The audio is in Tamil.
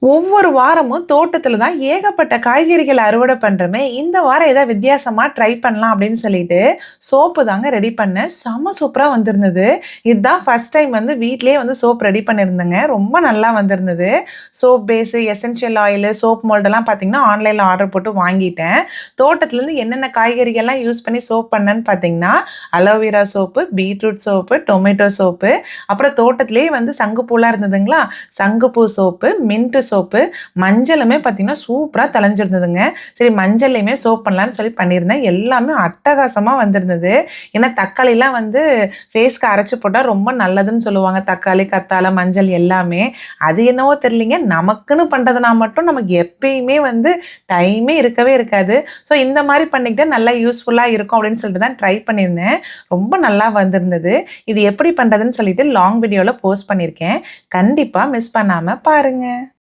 ஒவ்வொரு வாரமும் தோட்டத்துல தான் ஏகப்பட்ட காய்கறிகள் அறுவடை பண்றோமே. இந்த வாரம் ஏதாவது வித்தியாசமா ட்ரை பண்ணலாம் அப்படின்னு சொல்லிட்டு, சோப்பு தாங்க ரெடி பண்ணேன். செம சூப்பரா வந்திருந்தது. இதுதான் ஃபர்ஸ்ட் டைம் வந்து வீட்லயே வந்து சோப் ரெடி பண்ணியிருந்தேங்க. ரொம்ப நல்லா வந்திருந்தது. Soap base, essential oil, soap மோல்டெல்லாம் பார்த்தீங்கன்னா, ஆன்லைன்ல ஆர்டர் போட்டு வாங்கிட்டேன். தோட்டத்துலேருந்து என்னென்ன காய்கறிகள்லாம் யூஸ் பண்ணி சோப் பண்ணேன்னு பார்த்தீங்கன்னா, aloe vera soap, beetroot soap, tomato soap, அப்புறம் தோட்டத்திலேயே வந்து சங்குப்பூலாம் இருந்ததுங்களா, சங்குப்பூ சோப்பு, மின்ட் சோப்பு, மஞ்சளுமே பார்த்தீங்கன்னா சூப்பரா தளைஞ்சிருந்ததுங்க. சரி மஞ்சள்லயுமே சோப் பண்ணலான்னு சொல்லி பண்ணியிருந்தேன். எல்லாமே அட்டகாசமா வந்திருந்தது. ஏன்னா தக்காளிலாம் வந்து ஃபேஸ்க்கு அரைச்சு போட்டா ரொம்ப நல்லதுன்னு சொல்லுவாங்க. தக்காளி, கத்தாழை, மஞ்சள் எல்லாமே. அது என்னவோ தெரியலைங்க. நமக்குன்னு பண்றதுனா மட்டும் நமக்கு எப்பயுமே வந்து டைமே இருக்கவே இருக்காது. ஸோ இந்த மாரி பண்ணிக்கிட்டா நல்லா யூஸ்ஃபுல்லா இருக்கும் அப்படின்னு சொல்லிட்டு தான் ட்ரை பண்ணியிருந்தேன். ரொம்ப நல்லா வந்திருந்தது. இது எப்படி பண்றதுன்னு சொல்லிட்டு லாங் வீடியோல போஸ்ட் பண்ணியிருக்கேன். கண்டிப்பா மிஸ் பண்ணாம பாருங்க.